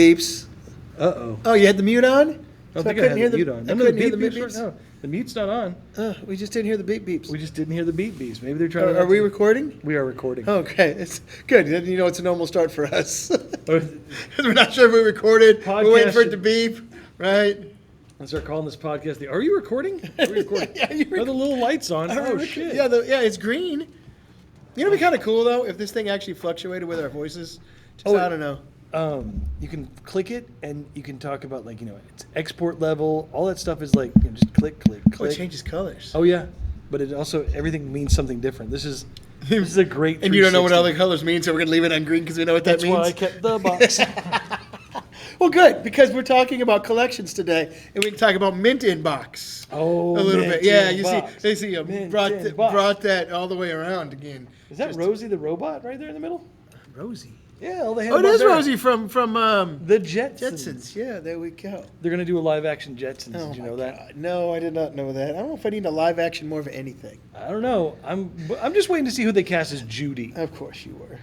Beeps. Uh-oh. Oh, you had the mute on? I don't think I had the mute on. I couldn't hear the beep beep beeps. beeps. No, the mute's not on. We just didn't hear the beep beeps. We just didn't hear the beep beeps. Maybe they're trying to... Are we recording? We are recording. Okay, it's good. You know, it's a normal start for us. We're not sure if we recorded. We're waiting for it to beep, right? Let's start calling this podcast the... Are you recording? Are we recording? Yeah, Are the little lights on? Oh, shit. Yeah, it's green. You know, it'd be kind of cool, though, if this thing actually fluctuated with our voices. I don't know. You can click it, and you can talk about, like, it's export level. All that stuff is like, just click, click, click. Oh, it changes colors. Oh, yeah. But it also, everything means something different. This is a great And you don't know what all the colors mean, so we're going to leave it on green because we know what that means. That's why I kept the box. Well, good, because we're talking about collections today, and we can talk about Mint in Box. Oh, a little bit. Yeah, you box. see, brought that all the way around again. Is that Rosie the robot right there in the middle? Rosie. Yeah, all they had. Oh, it is Rosie from the Jetsons. Jetsons. Yeah, there we go. They're gonna do a live action Jetsons. Oh, did you know that? God. No, I did not know that. I don't know if I need a live action more of anything. I don't know. I'm just waiting to see who they cast as Judy. Of course you were.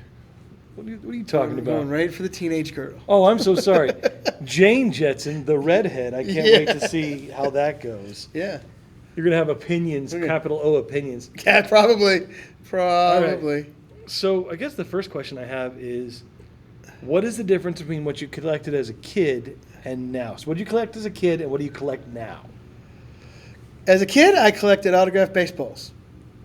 What are you talking about? Going right for the teenage girl. Oh, I'm so sorry. Jane Jetson, the redhead. I can't wait to see how that goes. Yeah. You're gonna have opinions, capital O opinions. Yeah, probably. Right. So I guess the first question I have is, what is the difference between what you collected as a kid and now? So what do you collect as a kid, and what do you collect now? As a kid, I collected autographed baseballs.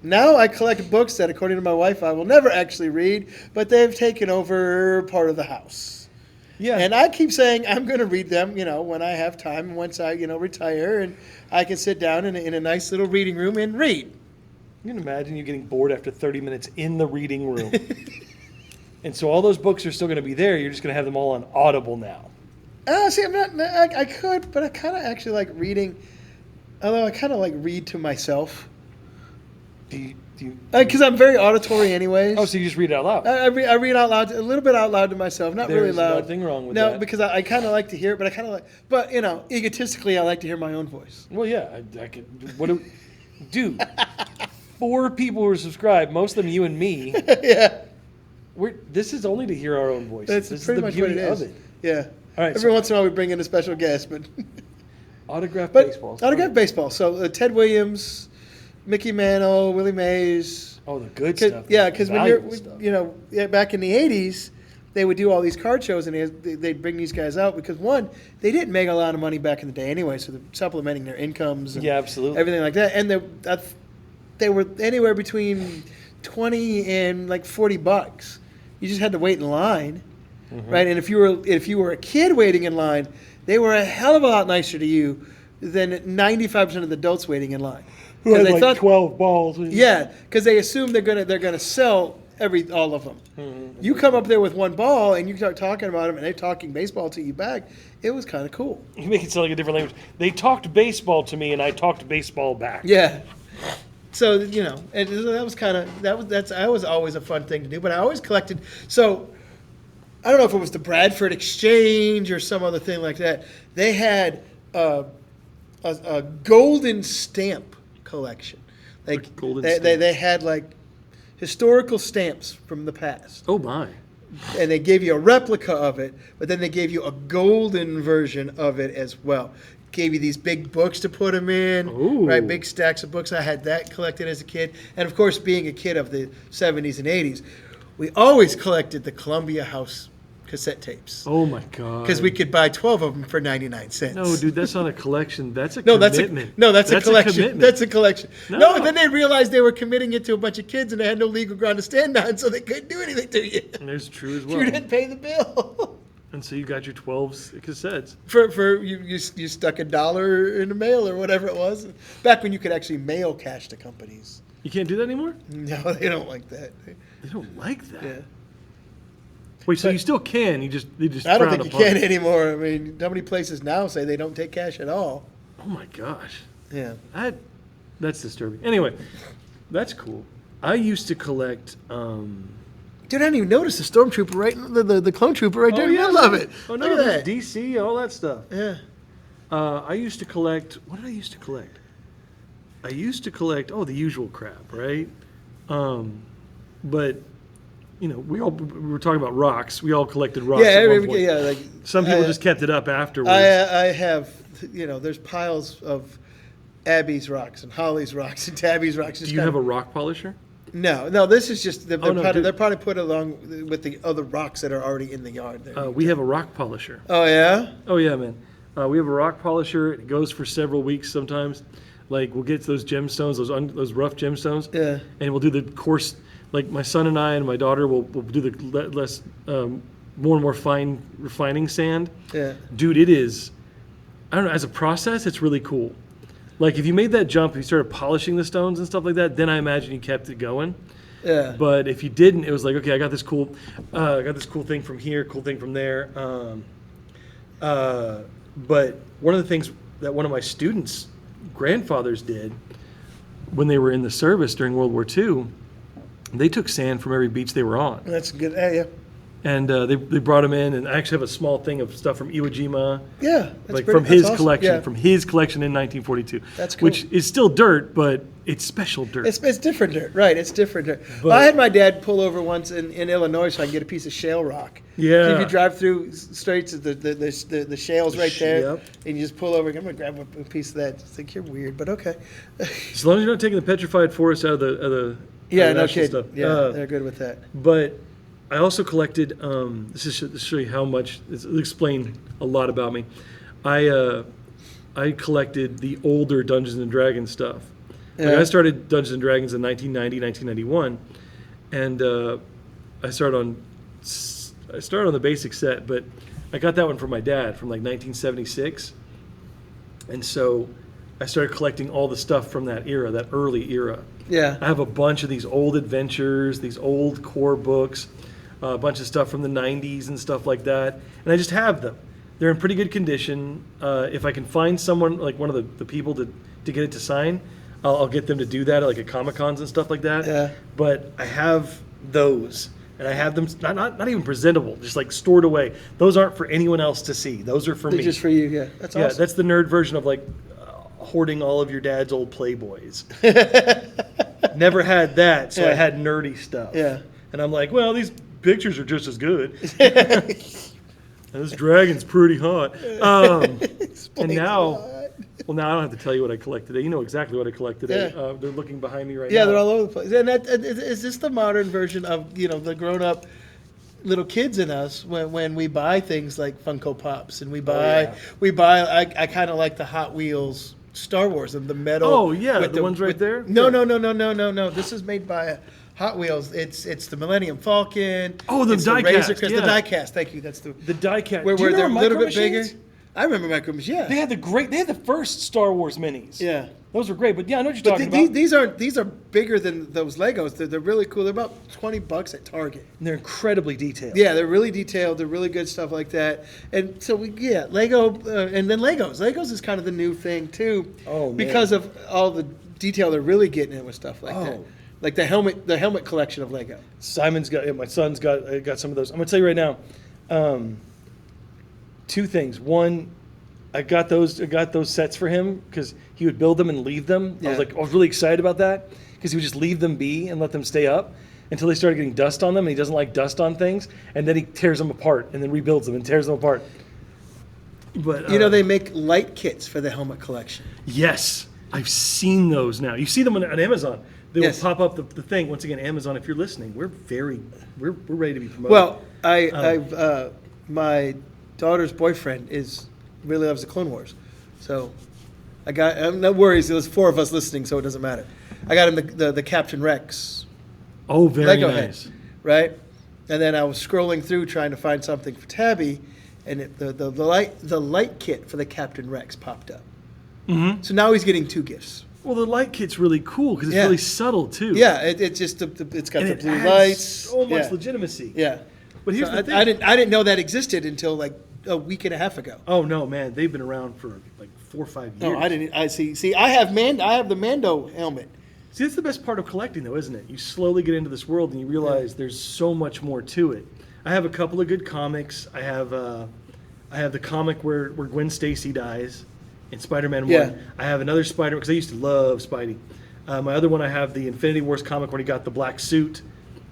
Now I collect books that, according to my wife, I will never actually read, but they've taken over part of the house. Yeah. And I keep saying I'm going to read them, when I have time, and once I, retire, and I can sit down in a nice little reading room and read. You can imagine you getting bored after 30 minutes in the reading room. And so all those books are still going to be there. You're just going to have them all on Audible now. See, I'm not. I could, but I kind of actually like reading. Although I kind of like read to myself. Do you? Because I'm very auditory, anyways. Oh, so you just read it out loud? I read out loud, a little bit out loud to myself, not really loud. There's nothing wrong with that. No, because I kind of like to hear it, but I kind of like. But egotistically, I like to hear my own voice. Well, yeah, I could. Dude, 4 people who are subscribed, most of them you and me. Yeah. This is only to hear our own voice. That's this pretty is the much beauty what it is. of it. Yeah. All right. Every once in a while, we bring in a special guest, but autographed baseballs. Autographed baseball. So Ted Williams, Mickey Mantle, Willie Mays. Oh, the good stuff. Yeah, because when back in the '80s, they would do all these card shows, and they'd bring these guys out because one, they didn't make a lot of money back in the day anyway, so they're supplementing their incomes. And absolutely. Everything like that, and they were anywhere between $20 and like $40. You just had to wait in line, right? And if you were a kid waiting in line, they were a hell of a lot nicer to you than 95% of the adults waiting in line. Because they thought 12 balls. Yeah, because they assume they're gonna sell all of them. Mm-hmm. You come up there with one ball and you start talking about them, and they're talking baseball to you back. It was kind of cool. You make it sound like a different language. They talked baseball to me, and I talked baseball back. Yeah. So and that was kind of that was always a fun thing to do. But I always collected. So I don't know if it was the Bradford Exchange or some other thing like that. They had a golden stamp collection. Like they had like historical stamps from the past. Oh my. And they gave you a replica of it, but then they gave you a golden version of it as well. Gave you these big books to put them in. Ooh. Right? Big stacks of books. I had that collected as a kid. And of course, being a kid of the 70s and 80s, we always collected the Columbia House cassette tapes. Oh my God. Because we could buy 12 of them for 99 cents. No, dude, that's not a collection. That's a commitment. That's a collection. That's a collection. No, and then they realized they were committing it to a bunch of kids, and they had no legal ground to stand on, so they couldn't do anything to you. And there's true as well. You didn't pay the bill. And so you got your 12 cassettes. For you stuck $1 in the mail or whatever it was. Back when you could actually mail cash to companies. You can't do that anymore? No, they don't like that. They don't like that? Yeah. Wait, so you still can? They just I don't think you can anymore. I mean, how many places now say they don't take cash at all? Oh my gosh. Yeah. That's disturbing. Anyway, that's cool. I used to collect. Dude, I didn't even notice the stormtrooper the clone trooper right there in the middle of it. Oh no, there's DC, all that stuff. Yeah. I used to collect. What did I used to collect? I used to collect the usual crap, right? But we were talking about rocks. We all collected rocks. Yeah, at one point. yeah. Like Some people just kept it up afterwards. I have, there's piles of Abby's rocks and Holly's rocks and Tabby's rocks. Do you have a rock polisher? No. This is just they're dude. probably put along with the other rocks that are already in the yard. There. We have a rock polisher. Oh yeah. Oh yeah, man. We have a rock polisher. It goes for several weeks sometimes. Like we'll get those gemstones, those rough gemstones. Yeah. And we'll do the coarse. Like my son and I and my daughter will do the less, more and more fine refining sand. Yeah. Dude, it is. I don't know. As a process, it's really cool. Like if you made that jump, if you started polishing the stones and stuff like that, then I imagine you kept it going. Yeah. But if you didn't, it was like, okay, I got this cool thing from here, cool thing from there. But one of the things that one of my students' grandfathers did when they were in the service during World War II, they took sand from every beach they were on. That's good. Yeah. And they brought them in, and I actually have a small thing of stuff from Iwo Jima. Yeah. From his awesome. collection, Yeah. from his collection in 1942. That's cool. Which is still dirt, but it's special dirt. It's different dirt, right? It's different dirt. Well, I had my dad pull over once in Illinois so I could get a piece of shale rock. Yeah. So if you drive through straight to the shale's right there, Yep. and you just pull over. I'm gonna grab a piece of that. Just think you're weird, but okay. As long as you're not taking the petrified forest out of the Yeah, no national kidding. stuff. Yeah, they're good with that. But I also collected. This is to show you how much. It'll explain a lot about me. I collected the older Dungeons and Dragons stuff. Like Yeah. I started Dungeons and Dragons in 1990, 1991, and I started on the basic set, but I got that one from my dad from like 1976, and so I started collecting all the stuff from that era, that early era. Yeah. I have a bunch of these old adventures, these old core books, a bunch of stuff from the 90s and stuff like that. And I just have them. They're in pretty good condition. If I can find someone, like one of the people to get it to sign, I'll get them to do that, like at Comic-Cons and stuff like that. Yeah. But I have those. And I have them not even presentable, just like stored away. Those aren't for anyone else to see. Those are for They're me. just for you, yeah. That's Yeah, awesome. that's the nerd version of like hoarding all of your dad's old Playboys. Never had that, so I Yeah. had nerdy stuff. Yeah. And I'm like, well, these pictures are just as good. And this dragon's pretty hot. And Explains now, a lot. well, now I don't have to tell you what I collect today. You know exactly what I collect today. Yeah. They're looking behind me right Yeah, now. they're all over the place. And is this the modern version of the grown-up little kids in us when we buy things like Funko Pops and we buy I kind of like the Hot Wheels Star Wars and the metal. Oh, yeah, with the ones right there? No, Yeah. no. This is made by Hot Wheels. It's the Millennium Falcon. Oh, the it's die-cast, Razor Crest, yeah. the die-cast. Thank you. That's the die-cut. where Do you they're a remember little Micro bit bigger. Machines? I remember Micro Machines. Yeah. They had the first Star Wars minis. Yeah. Those were great, but yeah, I know what you're But talking about. these are bigger than those Legos. They're really cool. They're about $20 at Target. And they're incredibly detailed. Yeah, they're really detailed. They're really good stuff like that. And so Lego, and then Legos. Legos is kind of the new thing too. Oh, man. Because of all the detail they're really getting in with stuff like that. Oh. Like the helmet collection of Lego. Simon's got, my son's got some of those. I'm gonna tell you right now, two things. One, I got those sets for him because he would build them and leave them. Yeah. I was really excited about that because he would just leave them be and let them stay up until they started getting dust on them, and he doesn't like dust on things, and then he tears them apart and then rebuilds them and tears them apart. But They make light kits for the helmet collection. yes, I've seen those now. You see them on Amazon. They Yes. will pop up the thing. Once again, Amazon, if you're listening, we're ready to be promoted. Well, my daughter's boyfriend really loves the Clone Wars, so no worries. There was 4 of us listening, so it doesn't matter. I got him the Captain Rex Oh, very Lego nice. head, right? And then I was scrolling through trying to find something for Tabby, and the light kit for the Captain Rex popped up. Mm-hmm. So now he's getting 2 gifts. Well, the light kit's really cool because it's Yeah. really subtle too. Yeah, it's just it's got and the it blue adds lights. so much yeah. legitimacy. Yeah. But here's So the thing. I didn't know that existed until like a week and a half ago. Oh no, man! They've been around for like 4 or 5 years. No, I didn't. I see. See, I have the Mando helmet. See, that's the best part of collecting, though, isn't it? You slowly get into this world and you realize there's so much more to it. I have a couple of good comics. I have the comic where Gwen Stacy dies in Spider-Man 1. Yeah. I have another Spider-Man because I used to love Spidey. My other one, I have the Infinity Wars comic when he got the black suit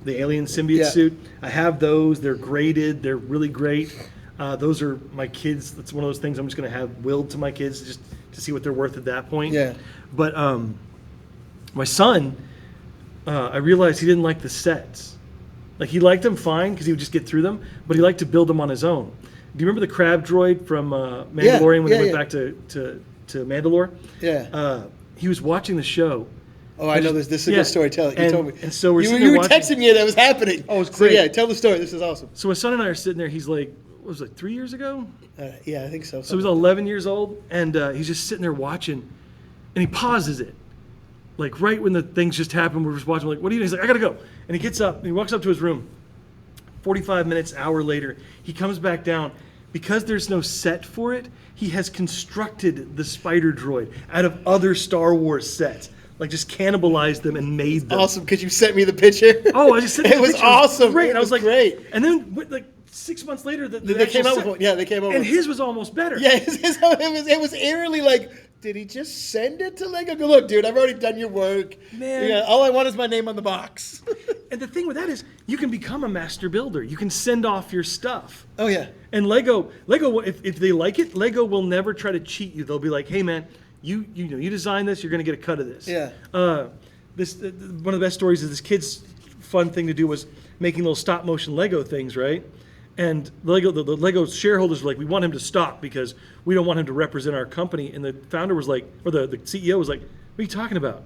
the alien symbiote suit. I have those. They're graded. They're really great. Those are my kids. That's one of those things I'm just going to have willed to my kids just to see what they're worth at that point. Yeah. But my son, I realized he didn't like the sets. Like, he liked them fine because he would just get through them, but he liked to build them on his own. Do you remember the crab droid from Mandalorian when they went back to Mandalore? Yeah. He was watching the show. Oh, I know this. This is a good story. Tell it. You told me. And so you were texting me that was happening. Oh, it's great. So, yeah, tell the story. This is awesome. So my son and I are sitting there. He's like, what was it, 3 years ago? Yeah, I think so. So he was 11 years old, and he's just sitting there watching, and he pauses it. Like, right when the things just happened, we're just watching, like, what are you doing? He's like, I gotta go. And he gets up, and he walks up to his room. 45 minutes, hour later, he comes back down. Because there's no set for it, he has constructed the spider droid out of other Star Wars sets. Like, just cannibalized them and made them. Awesome, because you sent me the picture. Oh, I just sent you the picture. It was awesome. Great. And I was like, great. And then, like, 6 months later, they came out with one. Yeah, they came out and with his was almost better. Yeah, it was eerily like, did he just send it to Lego? Go, look, dude, I've already done your work. Man. Yeah, all I want is my name on the box. And the thing with that is, you can become a master builder. You can send off your stuff. Oh, yeah. And Lego, if they like it, Lego will never try to cheat you. They'll be like, hey, man, you design this, you're going to get a cut of this. Yeah. One of the best stories is this kid's fun thing to do was making little stop motion Lego things, right? And the Lego shareholders were like, we want him to stop because we don't want him to represent our company. And the founder was like, or the CEO was like, what are you talking about?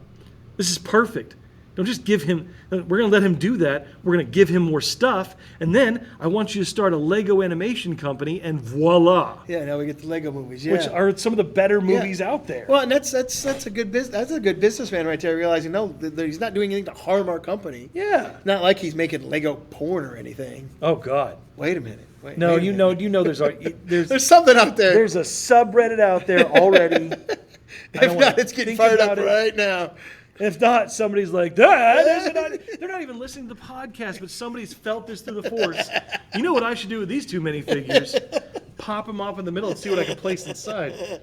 This is perfect. Don't just give him, we're going to let him do that. We're going to give him more stuff. And then I want you to start a Lego animation company, and voila. Yeah, now we get the Lego movies, yeah. Which are some of the better movies out there. Well, and that's a good businessman right there, realizing, no, that he's not doing anything to harm our company. Yeah. Not like he's making Lego porn or anything. Oh, God. Wait a minute. No, you know there's something out there. There's a subreddit out there already. If not, it's getting fired up right now. If not, somebody's like, they're not even listening to the podcast, but somebody's felt this through the force. You know what I should do with these two minifigures? Pop them off in the middle and see what I can place inside.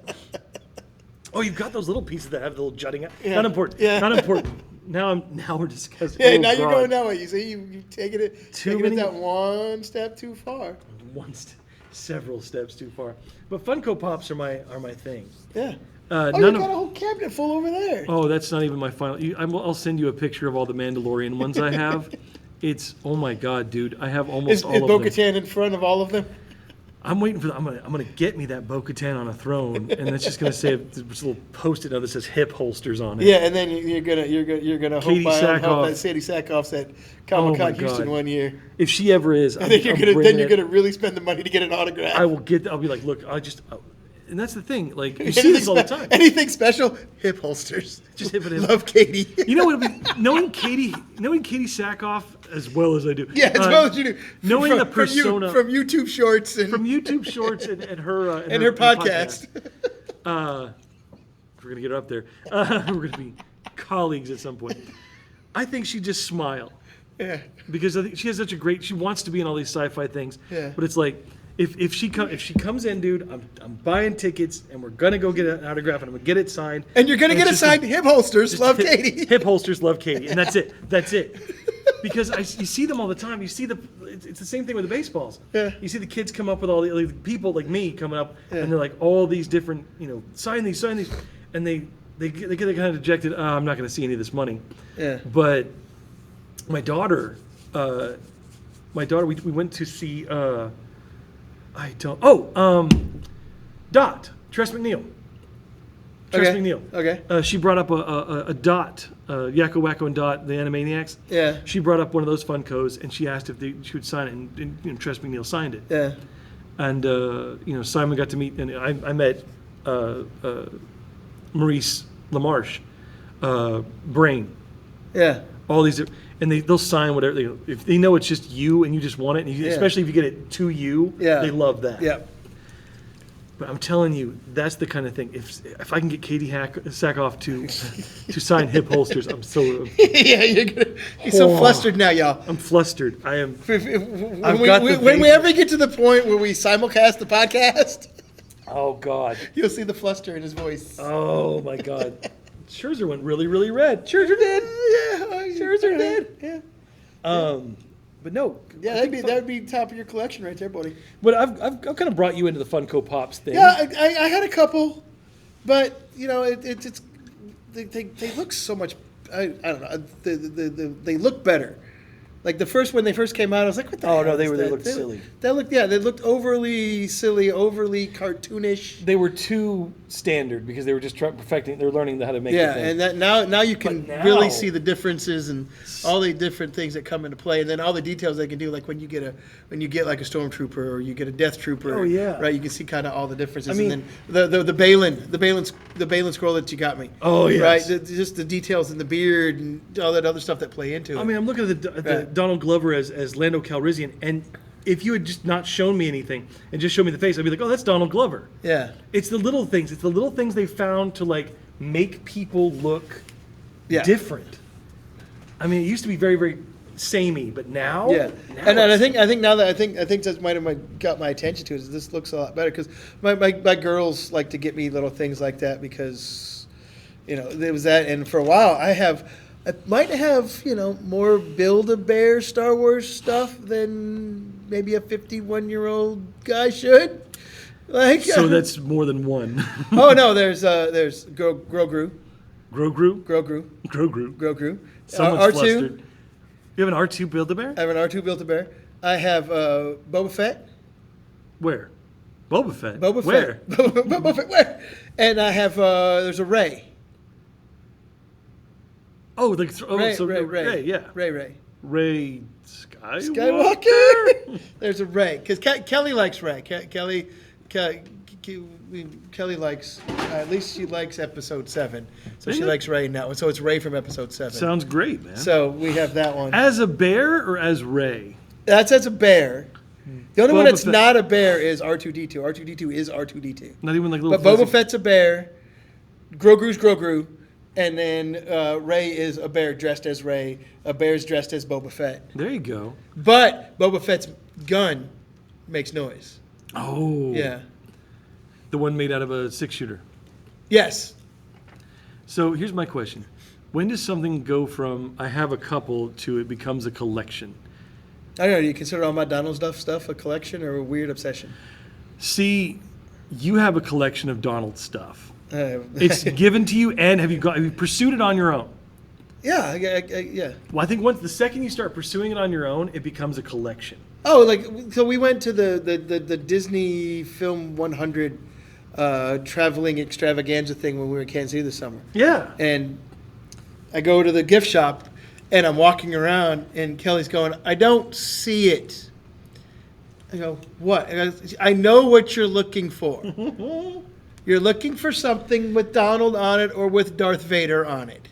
Oh, you've got those little pieces that have the little jutting out. Yeah. Not important. Yeah. Not important. Now we're discussing. Yeah, now you're going that way. You see, you've taken it that one step too far. Several steps too far. But Funko Pops are my thing. Yeah. You got a whole cabinet full over there. Oh, that's not even my final. I'll send you a picture of all the Mandalorian ones I have. It's, oh my God, dude. I have almost all of them. Is Bo-Katan in front of all of them? I'm waiting for I'm gonna get me that Bo-Katan on a throne, and it's just gonna say this little post-it note that says hip holsters on it. Yeah, and then you're gonna Katie Sackhoff. that Sadie Sackhoff's at Comic-Con Houston one year. If she ever is, and then you're gonna really spend the money to get an autograph. I'll be like, look, and that's the thing. Like, you see this all the time. Anything special? Hip holsters. Just hip it. Love Katie. You know what? Knowing Katie Sackhoff as well as I do. Yeah, as well as you do. Knowing the persona from YouTube Shorts and and her and her podcast. We're gonna get her up there. We're gonna be colleagues at some point. I think she'd just smile. Yeah. Because I think she has such a great. She wants to be in all these sci-fi things. Yeah. But it's like. If she comes in, dude, I'm buying tickets and we're gonna go get an autograph and I'm gonna get it signed. And you're gonna get it signed. Hip holsters love Katie. Hip holsters love Katie, and that's it. That's it. Because you see them all the time. You see it's the same thing with the baseballs. Yeah. You see the kids come up with all the people like me coming up, and they're like all these different, sign these, and they get kind of dejected. I'm not gonna see any of this money. Yeah. But my daughter, we went to see. Dot. Tress McNeil. McNeil. Okay. She brought up a Dot, Yakko Wacko and Dot, the Animaniacs. Yeah. She brought up one of those Funkos, and she asked if she would sign it, and Tress McNeil signed it. Yeah. And, Simon got to meet, and I met Maurice LaMarche, Brain. Yeah. All these, and they'll sign whatever. If they know it's just you and you just want it, and especially if you get it to you, they love that. Yeah. But I'm telling you, that's the kind of thing. If I can get Katie Sackhoff to sign hip holsters, I'm so yeah. You're so flustered now, y'all. I'm flustered. I am. When we ever get to the point where we simulcast the podcast, oh God, you'll see the fluster in his voice. Oh my God. Scherzer went really, really red. Scherzer did. Yeah, Scherzer did. Yeah. But no. Yeah, that would be top of your collection right there, buddy. But I've kind of brought you into the Funko Pops thing. Yeah, I had a couple, but it's they look so much. I don't know. They look better. Like the first when they first came out, I was like, "What the hell?" They looked silly. They looked overly silly, overly cartoonish. They were too standard because they were just perfecting. They were learning how to make. Yeah, the thing. and that now you can really see the differences and all the different things that come into play, and then all the details they can do. Like when you get like a stormtrooper or you get a death trooper. Oh yeah. Right, you can see kind of all the differences. I mean, and then the Balin scroll that you got me. Oh yes. Right, just the details in the beard and all that other stuff that play into it. I mean, I'm looking at the Donald Glover as Lando Calrissian, and if you had just not shown me anything and just showed me the face, I'd be like, oh, that's Donald Glover. Yeah. It's the little things. It's the little things they found to like make people look different. I mean, it used to be very, very samey, but now, and I think that might have got my attention to it. Is this looks a lot better because my girls like to get me little things like that because there was that, and for a while I might have more Build-A-Bear Star Wars stuff than maybe a 51-year-old guy should. Like so that's more than one. Oh no, there's Grogu. Someone's R2. flustered. You have an R2 Build-A-Bear? I have an R2 Build-A-Bear. I have Boba Fett. Where? Boba Fett. Where? Boba Fett. Where? And I have there's a Rey. Oh, like Rey. Yeah. Ray. Rey Skywalker. There's a Rey because Kelly likes Rey. Kelly likes at least she likes Episode 7, so she likes Rey now. So it's Rey from Episode 7. Sounds great, man. So we have that one. As a bear or as Rey? That's as a bear. The only Boba one that's Fett. not a bear is R2-D2. R2-D2 is R2-D2. Not even like little. But Boba fuzzy- Fett's a bear. Grogu's Grogu. And then Rey is a bear dressed as Rey. A bear's dressed as Boba Fett. There you go. But Boba Fett's gun makes noise. Oh. Yeah. The one made out of a 6-shooter. Yes. So here's my question. When does something go from I have a couple to it becomes a collection? I don't know. Do you consider all my Donald stuff a collection or a weird obsession? See, you have a collection of Donald stuff. It's given to you, and have you pursued it on your own? Yeah, yeah. Well, I think the second you start pursuing it on your own, it becomes a collection. Oh, so we went to the Disney Film 100 traveling extravaganza thing when we were in Kansas City this summer. Yeah. And I go to the gift shop, and I'm walking around, and Kelly's going, I don't see it. I go, what? And I know what you're looking for. You're looking for something with Donald on it or with Darth Vader on it.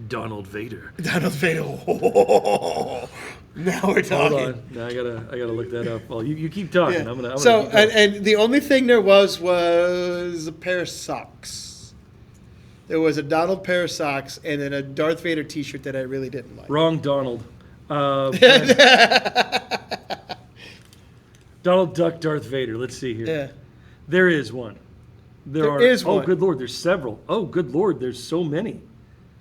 Donald Vader. Donald Vader. Oh, now we're talking. Hold on. Now I gotta look that up. Well, you keep talking. Yeah. I'm gonna so keep going. and the only thing there was a pair of socks. There was a Donald pair of socks and then a Darth Vader T-shirt that I really didn't like. Wrong Donald. Donald Duck, Darth Vader. Let's see here. Yeah. There is one. There is one. Oh, good Lord, there's several. Oh, good Lord, there's so many.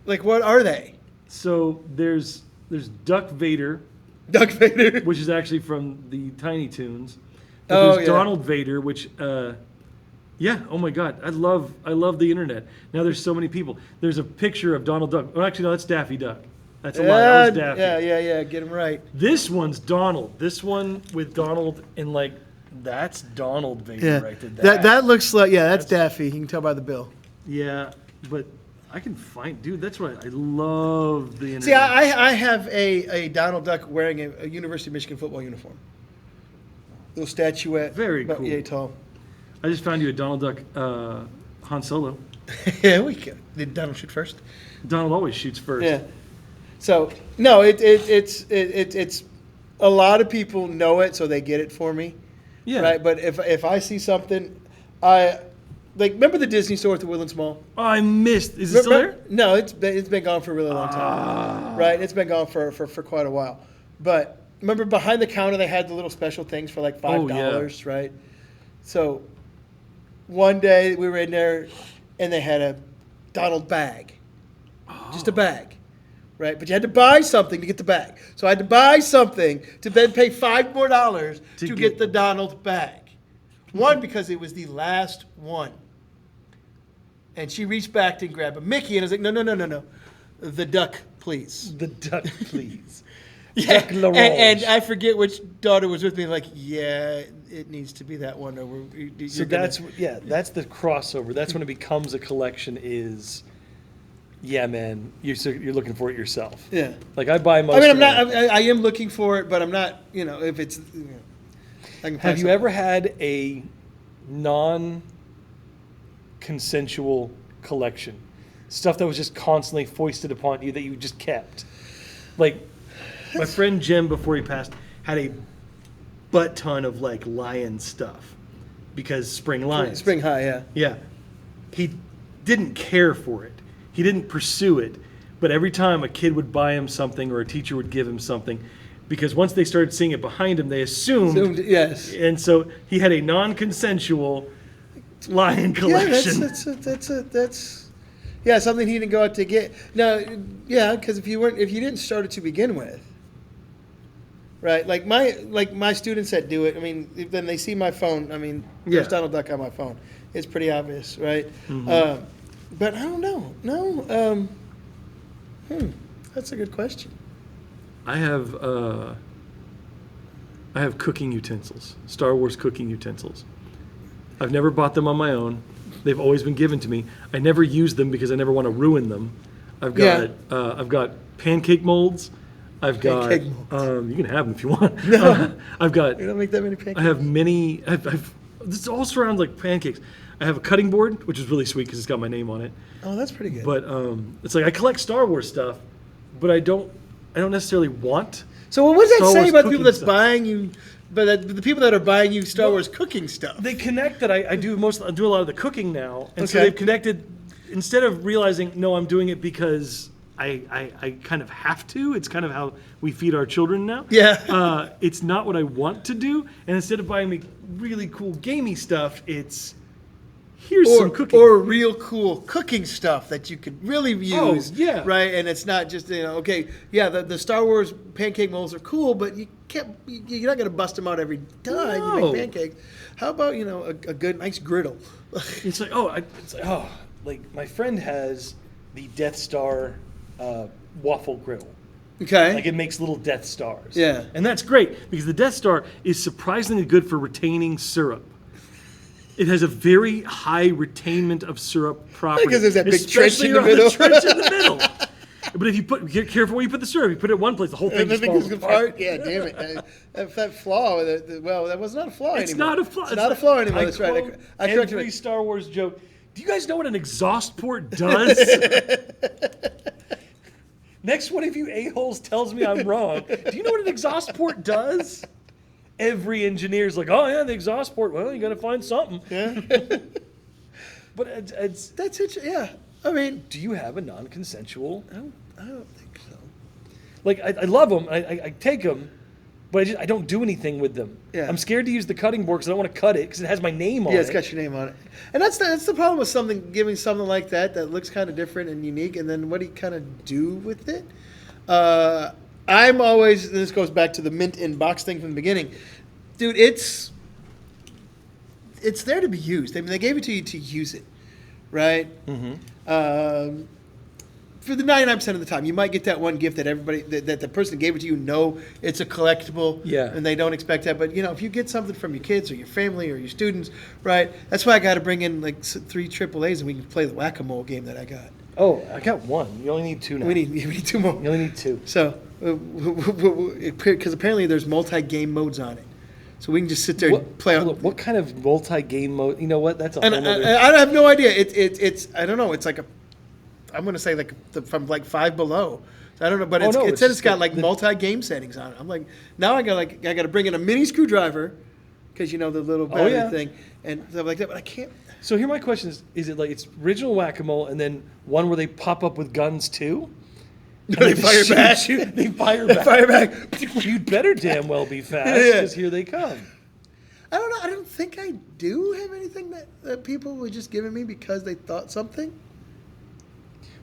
Like, what are they? So there's Duck Vader, Duck Vader. which is actually from the Tiny Toons. Oh, There's yeah. Donald Vader, which, oh my God, I love the internet. Now there's so many people. There's a picture of Donald Duck. Oh, actually, no, that's Daffy Duck. That's a lie. That was Daffy. Yeah. Get him right. This one's Donald. This one with Donald in like. That's Donald Vader right there. That looks like that's Daffy. You can tell by the bill. Yeah, but I can find, dude. That's what I love the internet. See, I have a Donald Duck wearing a University of Michigan football uniform. Little statuette. Very about cool. yay tall. I just found you a Donald Duck Han Solo. Yeah, did Donald shoot first? Donald always shoots first. Yeah. So no, it's a lot of people know it, so they get it for me. Yeah. Right. But if I see something, remember the Disney store at the Woodlands Mall? Oh, I missed. Is it still there? No, it's been gone for a really long time. Right. It's been gone for quite a while. But remember behind the counter they had the little special things for like $5, right? So one day we were in there and they had a Donald bag. Just a bag. right? But you had to buy something to get the bag. So I had to buy something to then pay $5 more to get the Donald bag. One, because it was the last one. And she reached back and grabbed a Mickey, and I was like, no. The duck, please. The duck, please. Yeah. Duck l'orange. And I forget which daughter was with me, like, yeah, it needs to be that one. Or So that's the crossover. That's when it becomes a collection is, yeah, man, you're looking for it yourself. Yeah. Like I buy most I mean, of I am looking for it, but I'm not, if it's, I can find Have you something. ever had a non-consensual collection? Stuff that was just constantly foisted upon you that you just kept? Like, my friend Jim, before he passed, had a butt ton of, like, lion stuff. Because spring lions. Spring High, yeah. Yeah. He didn't care for it. He didn't pursue it. But every time a kid would buy him something or a teacher would give him something, because once they started seeing it behind him, they assumed. Yes. And so he had a non-consensual lion collection. Yeah, that's something he didn't go out to get. No, yeah, because if you didn't start it to begin with, right? Like my students that do it. I mean, then they see my phone. I mean, there's Donald Duck on my phone. It's pretty obvious, right? Mm-hmm. But I don't know. No. That's a good question. I have cooking utensils, Star Wars cooking utensils. I've never bought them on my own. They've always been given to me. I never use them because I never want to ruin them. I've got pancake molds. I've got Pancake molds. You can have them if you want. No. I've got. We don't make that many pancakes. I have many. This all surrounds like pancakes. I have a cutting board, which is really sweet because it's got my name on it. Oh, that's pretty good. But it's like I collect Star Wars stuff, but I don't necessarily want. So what does that Star say Wars about the people cooking that's stuff. buying you? But the people that are buying you Star Wars cooking stuff. They connect that I do a lot of the cooking now, and so Okay. they've connected. Instead of realizing, no, I'm doing it because I kind of have to. It's kind of how we feed our children now. Yeah. It's not what I want to do, and instead of buying me really cool gamey stuff, it's here's some cooking. Or real cool cooking stuff that you could really use. Oh, yeah. Right? And it's not just, okay, yeah, the Star Wars pancake molds are cool, but you're not going to bust them out every time you No. make pancakes. How about, a good, nice griddle? It's like like my friend has the Death Star waffle griddle. Okay. Like it makes little Death Stars. Yeah. And that's great because the Death Star is surprisingly good for retaining syrup. It has a very high retainment of syrup property. Because there's that big trench especially in the around middle. trench in the middle. But if you get careful where you put the syrup. You put it one place, the whole thing just falls apart. Yeah, damn it. That flaw, that was not a flaw It's anymore. not a flaw. It's not a flaw anymore. I That's right. quote I corrected every it. Star Wars joke. Do you guys know what an exhaust port does? Next one of you a-holes tells me I'm wrong. Do you know what an exhaust port does? Every engineer's like, oh yeah, the exhaust port. Well, you got to find something. Yeah. But it's. That's it. Yeah. I mean, Do you have a non-consensual? I don't think so. Like I love them. I take them, but I don't do anything with them. Yeah. I'm scared to use the cutting board because I don't want to cut it because it has my name on it. Yeah, it's got your name on it. And that's the problem with giving something like that looks kind of different and unique, and then what do you kind of do with it? I'm always, and this goes back to the mint in box thing from the beginning. Dude, it's there to be used. I mean, they gave it to you to use it, right? Mm-hmm. For the 99% of the time, you might get that one gift that everybody, that the person who gave it to you know it's a collectible, Yeah. and they don't expect that. But, if you get something from your kids or your family or your students, right, that's why I got to bring in like 3 AAAs and we can play the whack-a-mole game that I got. Oh, I got one. You only need two now. We need 2 more. You only need two. So, because apparently there's multi-game modes on it. So we can just sit there and play hold on. up, what kind of multi-game mode? You know what? That's a And whole other. I have no idea. It's I don't know. It's like I'm going to say from like 5 below. So I don't know, but Oh, no, it it's said just it's got the- like multi-game settings on it. I'm like, now I got to bring in a mini screwdriver because the little battery yeah. thing and stuff like that. But I can't. So here my question is it like it's original whack-a-mole and then one where they pop up with guns too? And They just fire shoot back. you? They fire back. Fire back. You'd better damn well be fast Yeah. because here they come. I don't know. I don't think I do have anything that people were just giving me because they thought something.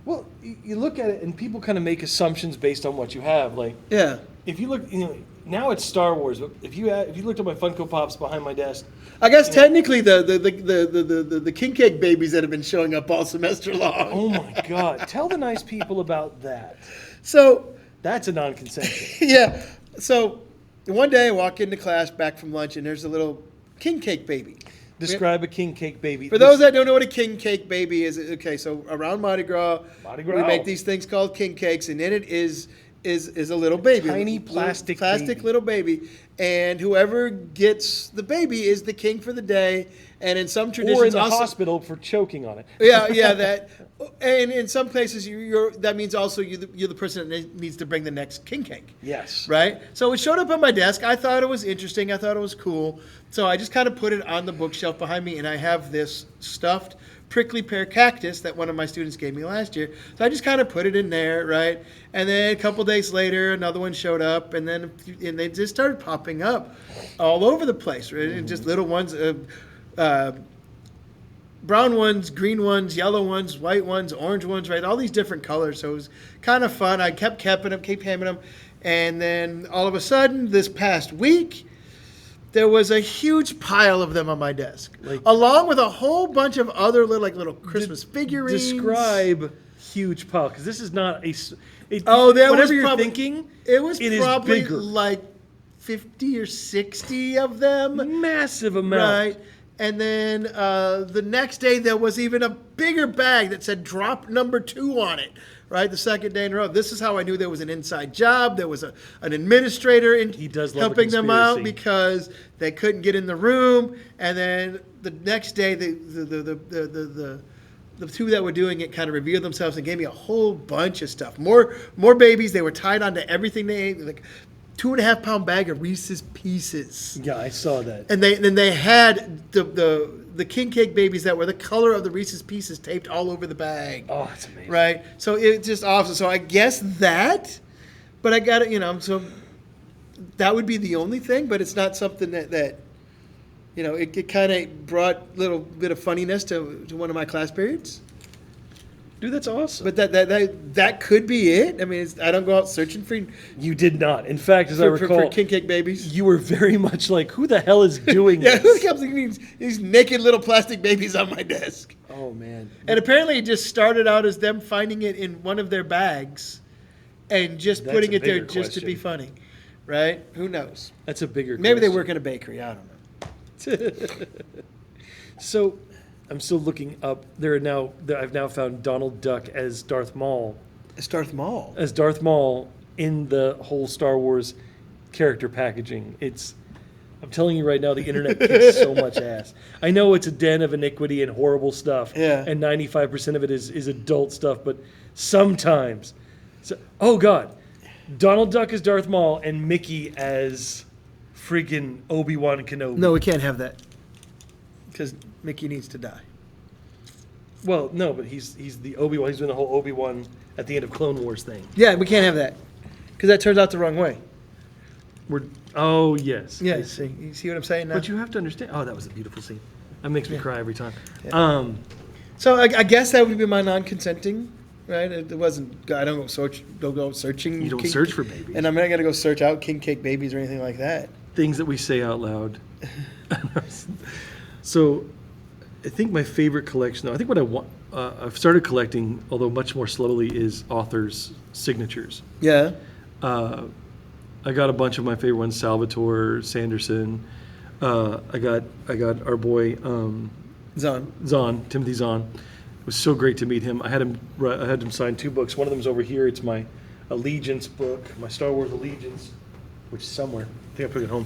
Well, you look at it and people kind of make assumptions based on what you have. Like, Yeah. if you look, now it's Star Wars. But if you looked at my Funko Pops behind my desk, I guess technically the king cake babies that have been showing up all semester long. oh my God, tell the nice people about that. So That's a non-consensual. yeah. So one day I walk into class back from lunch and there's a little king cake baby. Describe a king cake baby. For those that don't know what a king cake baby is, okay, so around Mardi Gras, Mardi we Gras. make these things called king cakes, and in it is a little baby, Tiny little plastic baby. little baby, and whoever gets the baby is the king for the day. And in some traditions, or in the also, hospital for choking on it. yeah, that. And in some places, that means also you're the person that needs to bring the next king cake. Yes. Right? So it showed up on my desk. I thought it was interesting. I thought it was cool. So I just kind of put it on the bookshelf behind me, and I have this stuffed prickly pear cactus that one of my students gave me last year. So I just kind of put it in there, right? And then a couple days later, another one showed up, and they just started popping up all over the place, right? And just little ones. Brown ones, green ones, yellow ones, white ones, orange ones, right? All these different colors. So it was kind of fun. I kept handing them. And then all of a sudden, this past week, there was a huge pile of them on my desk, along with a whole bunch of other little Christmas figurines. Describe huge pile, because this is not whatever you're thinking. It was is probably bigger. like 50 or 60 of them. Massive amount. Right. And then the next day, there was even a bigger bag that said drop number 2 on it, right? The second day in a row. This is how I knew there was an inside job. There was an administrator He does love a helping them out conspiracy. because they couldn't get in the room. And then the next day, the 2 that were doing it kind of revealed themselves and gave me a whole bunch of stuff. More babies. They were tied onto everything they ate. Like 2.5-pound bag of Reese's Pieces. Yeah, I saw that. And they had the king cake babies that were the color of the Reese's Pieces taped all over the bag. Oh, that's amazing. Right? So it's just awesome. So I guess that, but I got it, so that would be the only thing, but it's not something that it kind of brought a little bit of funniness to one of my class periods. Dude, that's awesome. But that could be it. I mean, I don't go out searching for You did not. In fact, as I recall, for king cake babies. you were very much like, who the hell is doing Yeah, who this? comes and these naked little plastic babies on my desk? Oh, man. And apparently it just started out as them finding it in one of their bags and just That's putting a it there bigger just to be question. funny. Right? Who knows? That's a bigger Maybe they question. work in a bakery. I don't know. So, I'm still looking up. I've now found Donald Duck as Darth Maul. It's Darth Maul. As Darth Maul in the whole Star Wars character packaging. I'm telling you right now, the internet kicks so much ass. I know it's a den of iniquity and horrible stuff. Yeah. And 95% of it is adult stuff, but sometimes. Oh, God. Donald Duck as Darth Maul and Mickey as friggin' Obi-Wan Kenobi. No, we can't have that. Because Mickey needs to die. Well, no, but he's the Obi-Wan. He's doing the whole Obi-Wan at the end of Clone Wars thing. Yeah, we can't have that. Because that turns out the wrong way. Oh, yes. Yeah, see, you see what I'm saying now? But you have to understand. Oh, that was a beautiful scene. That makes me cry every time. Yeah. So I guess that would be my non-consenting, right? It wasn't. I don't go searching. You don't search for babies. And I'm not gonna go search out king cake babies or anything like that. Things that we say out loud. So, I think my favorite collection, though, I think what I want, I've started collecting, although much more slowly, is authors' signatures. Yeah. I got a bunch of my favorite ones: Salvatore, Sanderson. I got our boy Zahn. Timothy Zahn. It was so great to meet him. I had him sign 2 books. One of them's over here. It's my Allegiance book, my Star Wars Allegiance, which is somewhere. I think I put it home.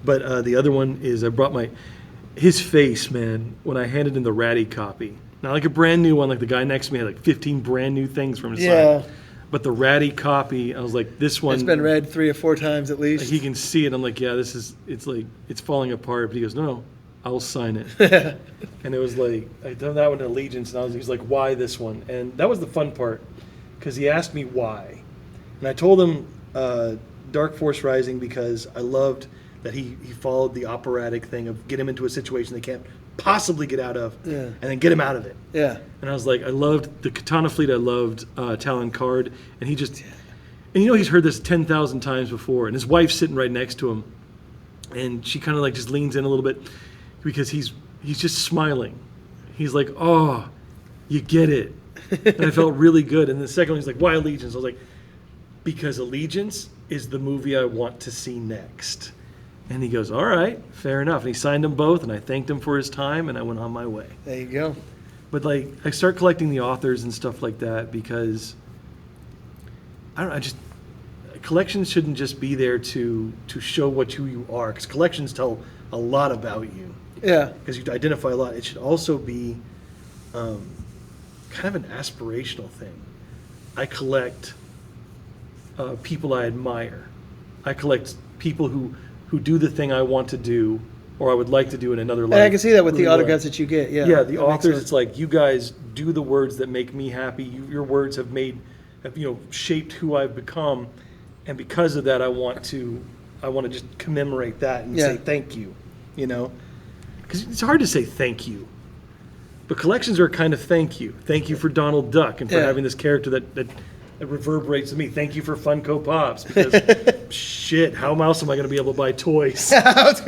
But the other one is I brought his face, man, when I handed him the Ratty copy. Not like a brand new one, like the guy next to me had like 15 brand new things from his Yeah. side. But the Ratty copy, I was like, this one. It's been read 3 or 4 times at least. Like, he can see it. I'm like, yeah, it's falling apart. But he goes, no, I'll sign it. And it was like, I'd done that one in Allegiance, and he was like, why this one? And that was the fun part, because he asked me why. And I told him Dark Force Rising because I loved that he followed the operatic thing of get him into a situation they can't possibly get out of, Yeah. and then get him out of it. Yeah. And I was like, I loved the Katana Fleet. I loved Talon Card, and he just, and he's heard this 10,000 times before, and his wife's sitting right next to him, and she kind of like just leans in a little bit because he's just smiling. He's like, oh, you get it. And I felt really good. And the second one, he's like, why Allegiance? I was like, because Allegiance is the movie I want to see next. And he goes, all right, fair enough. And he signed them both, and I thanked him for his time, and I went on my way. There you go. But like, I start collecting the authors and stuff like that because collections shouldn't just be there to show who you are, because collections tell a lot about you. Yeah. Because you identify a lot. It should also be kind of an aspirational thing. I collect people I admire. I collect people who do the thing I want to do or I would like to do in another life. And I can see that with the really autographs well. that you get. Yeah. Yeah, the That makes authors, sense. it's like, you guys do the words that make me happy. Your words have shaped who I've become, and because of that, I want to just commemorate that and say thank you. Because it's hard to say thank you, but collections are a kind of thank you. Thank you for Donald Duck and for having this character that reverberates to me. Thank you for Funko Pops, because shit, how else am I going to be able to buy toys? That's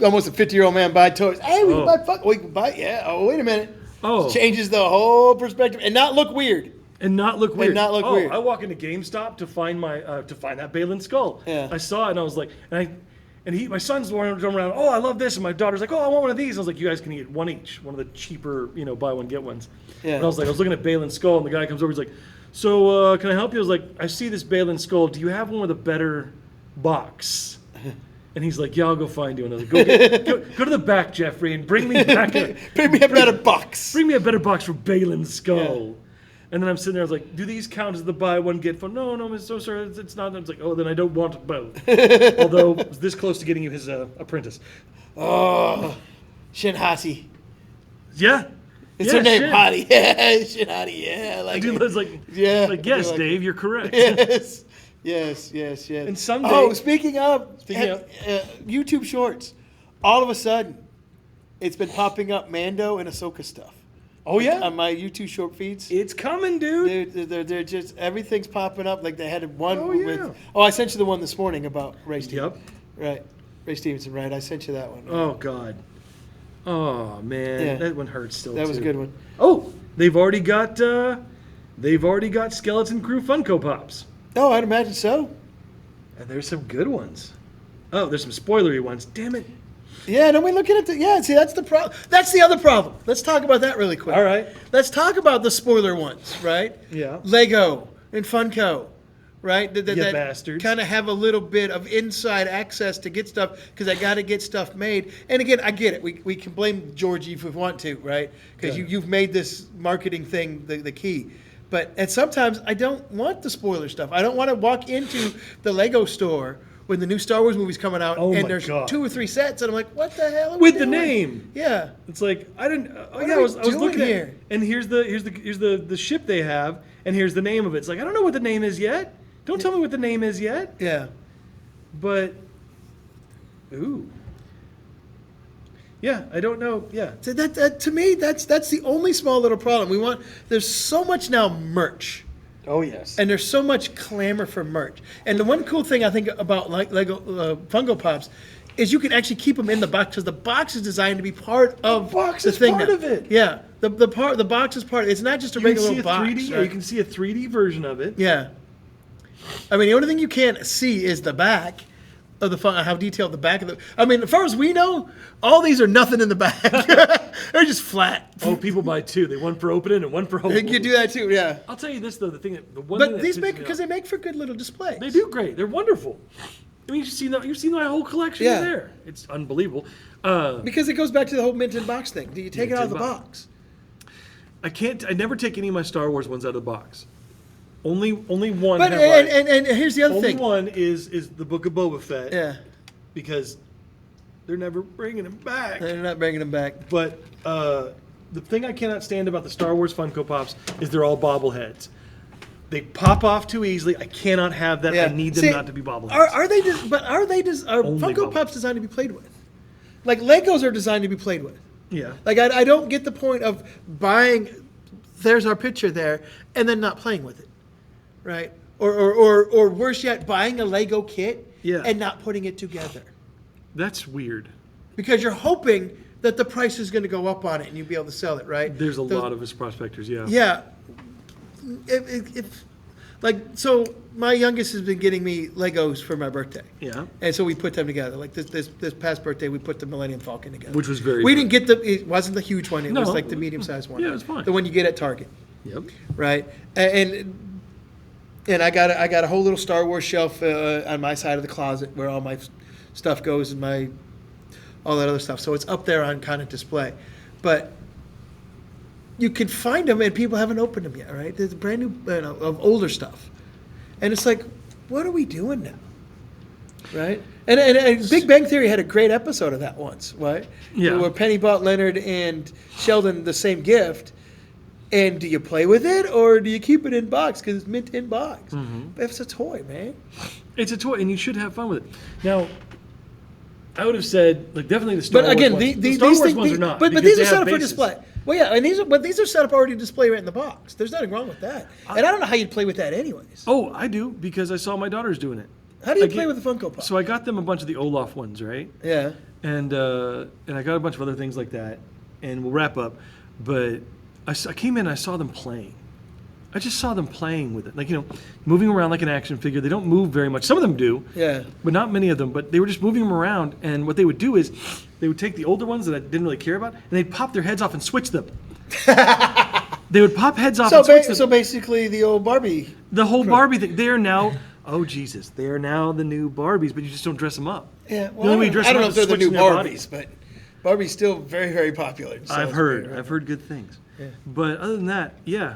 almost a 50-year-old man buy toys. Hey, we can buy we can buy. Yeah. Oh, wait a minute. Oh. Changes the whole perspective and not look weird. And not look weird. Weird. I walk into GameStop to find that Balin skull. Yeah. I saw it and I was like, my son's running around. Oh, I love this, and my daughter's like, oh, I want one of these. I was like, you guys can get one each, one of the cheaper, buy one get ones. Yeah. And I was looking at Balin skull, and the guy comes over. He's like, so can I help you? I was like, I see this Balin skull. Do you have one with a better box? And he's like, yeah, I'll go find you. And I was like, go to the back, Jeffrey, and bring me back Bring me a better box. Bring me a better box for Balin's skull. Yeah. And then I'm sitting there, I was like, do these count as the buy one, get one? No, I'm so sorry, it's not. And I was like, oh, then I don't want both. Although, I was this close to getting you his apprentice. Oh, Shinhati. Yeah. It's her name, Hottie. Yeah, Shinhati. Yeah, like Dude, I was like, yeah. Yes, Dave, you're correct. Yes. And someday. Oh, speaking of YouTube Shorts, all of a sudden, it's been popping up Mando and Ahsoka stuff. Oh, yeah? On my YouTube short feeds. It's coming, dude. They're just, everything's popping up. Like they had one yeah. I sent you the one this morning about Ray Stevenson. Yep. Right. Ray Stevenson, right. I sent you that one. Oh, God. Oh, man. Yeah. That one hurts still, That was a good one. Oh, they've already got Skeleton Crew Funko Pops. Oh, I'd imagine so. And there's some good ones. Oh, there's some spoilery ones. Damn it. Yeah, no, we're looking at see, that's the problem. That's the other problem. Let's talk about that really quick. All right. Let's talk about the spoiler ones, right? Yeah. Lego and Funko, right? That bastards. kind of have a little bit of inside access to get stuff because I got to get stuff made. And again, I get it. We can blame Georgie if we want to, right? Because you've made this marketing thing the key. And sometimes I don't want the spoiler stuff. I don't want to walk into the Lego store when the new Star Wars movie's coming out, and there's 2 or 3 sets, and I'm like, what the hell are we with the doing? name? Yeah, it's like I didn't. I was looking here, and here's the ship they have, and here's the name of it. It's like I don't know what the name is yet. Don't tell me what the name is yet. Yeah, but ooh, yeah, I don't know. Yeah, so that to me, that's the only small little problem. There's so much now merch. Oh, yes. And there's so much clamor for merch. And the one cool thing I think about Lego Funko Pops is you can actually keep them in the box because the box is designed to be part of the thing. Part of it. Yeah, the box is part of it. It's not just a regular little box. 3D, right? or you can see a 3D version of it. Yeah. I mean, the only thing you can't see is the back of the how detailed the back of the. I mean, as far as we know, all these are nothing in the back. They're just flat. Oh, people buy 2. They one for opening and one for holding. You can do that too, yeah. I'll tell you this though, the one. But these make because they make for good little displays. They do great. They're wonderful. I mean, you've seen my whole collection there. It's unbelievable. Because it goes back to the whole mint in box thing. Do you take it out of the box? I never take any of my Star Wars ones out of the box. Only one. But and here's the other thing. Only one is the Book of Boba Fett. Yeah. Because they're never bringing him back. They're not bringing him back. But the thing I cannot stand about the Star Wars Funko Pops is they're all bobbleheads. They pop off too easily. I cannot have that. Yeah. I need them not to be bobbleheads. Are Funko bobbleheads. Pops designed to be played with? Like Legos are designed to be played with. Yeah. Like, I don't get the point of buying, there's our picture there, and then not playing with it, right? Or worse yet, buying a Lego kit Yeah. and not putting it together. That's weird. Because you're hoping that the price is going to go up on it and you'll be able to sell it, right? There's a lot of us prospectors, yeah. Yeah. If like, so my youngest has been getting me Legos for my birthday. Yeah. And so we put them together. Like this past birthday, we put the Millennium Falcon together. Which was very We good. didn't get it wasn't the huge one. It was No. like the medium-sized one. Yeah, it was fine. The one you get at Target, Yep. right? And I got a whole little Star Wars shelf on my side of the closet where all my stuff goes and all that other stuff. So it's up there on kind of display. But you can find them and people haven't opened them yet, right? There's brand new of older stuff. And it's like, what are we doing now? Right? And Big Bang Theory had a great episode of that once, right? Yeah. Where Penny bought Leonard and Sheldon the same gift. And do you play with it or do you keep it in box because it's mint in box? Mm-hmm. It's a toy, man. It's a toy, and you should have fun with it. Now, I would have said, like, definitely the Star But Wars again, ones. the The Star these Wars things, ones are not. But because these they are set have up for bases. display. Well, yeah, and these are set up already to display right in the box. There's nothing wrong with that. And I don't know how you'd play with that anyways. Oh, I do, because I saw my daughters doing it. How do you I play get- with the Funko Pop? So I got them a bunch of the Olaf ones, right? Yeah. And I got a bunch of other things like that, and we'll wrap up. But I came in, I saw them playing. I just saw them playing with it, like, moving around like an action figure. They don't move very much. Some of them do, Yeah. but not many of them. But they were just moving them around, and what they would do is they would take the older ones that I didn't really care about, and they'd pop their heads off and switch them. They would pop heads off So, and switch them. so basically, the old Barbie. The whole Barbie thing. They are now, oh Jesus, they are now the new Barbies, but you just don't dress them up. Yeah. The Well, only way you dress I don't them know up if is they're the new switching their Barbies, but Barbie's still very, very popular. So I've it's heard. very- I've heard good things. Yeah. But other than that, yeah,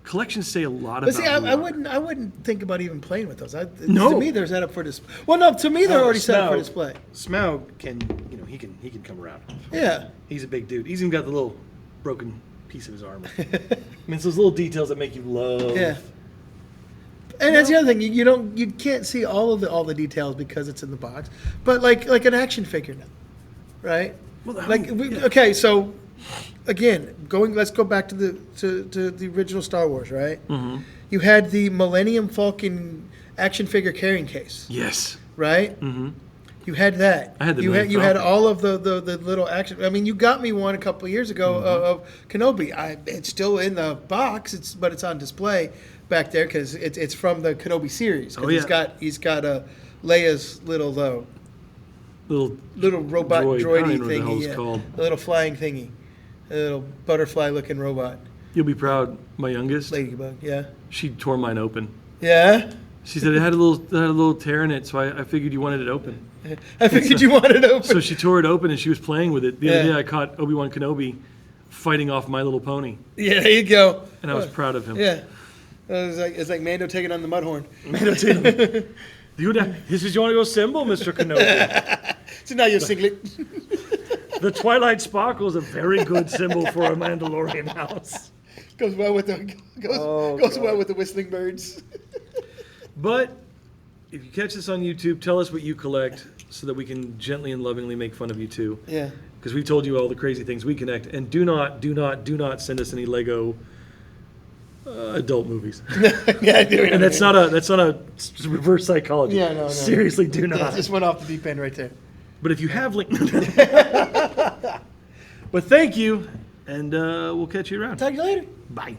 collections say a lot But about. see, who we I are. wouldn't think about even playing with those. No. To me, they're set up for display. Well, no, to me, they're already set up for display. Smaug can, he can come around. Yeah. He's a big dude. He's even got the little broken piece of his armor. I mean, it's those little details that make you love. Yeah. And that's the other thing. You can't see all the details because it's in the box. But like an action figure now, right? Well, Like okay, so again, let's go back to the original Star Wars, right? Mm-hmm. You had the Millennium Falcon action figure carrying case, Yes. right? Mm-hmm. You had that. I had the you Millennium had Falcon. all of the little action. I mean, you got me one a couple of years ago of Kenobi. It's still in the box. But it's on display back there because it's from the Kenobi series. 'Cause Oh, yeah. he's got a Leia's little robot droid. I don't droidy even know what the hell thingy, it's called. a little flying thingy, a little butterfly looking robot, You'll be proud. My youngest, ladybug. Yeah, she tore mine open. yeah. She said it had a little tear in it, so I figured you wanted it open. I figured you wanted it open. So she tore it open and she was playing with it. The other Yeah. day I caught Obi-Wan Kenobi fighting off My Little Pony, Yeah, there you go. and I was proud of him. Yeah, it's like Mando taking on the Mudhorn. Dude, this is your go symbol, Mr. Kenobi. So now you're singlet. The Twilight Sparkle is a very good symbol for a Mandalorian house. Goes well with the whistling birds. But if you catch this on YouTube, tell us what you collect so that we can gently and lovingly make fun of you too. Yeah. Because we told you all the crazy things we connect. And do not send us any Lego adult movies. Yeah, I do. And that's not a reverse psychology. Yeah, no. Seriously, do That not. just went off the deep end right there. But if you have link, but thank you, and we'll catch you around. Talk to you later. Bye.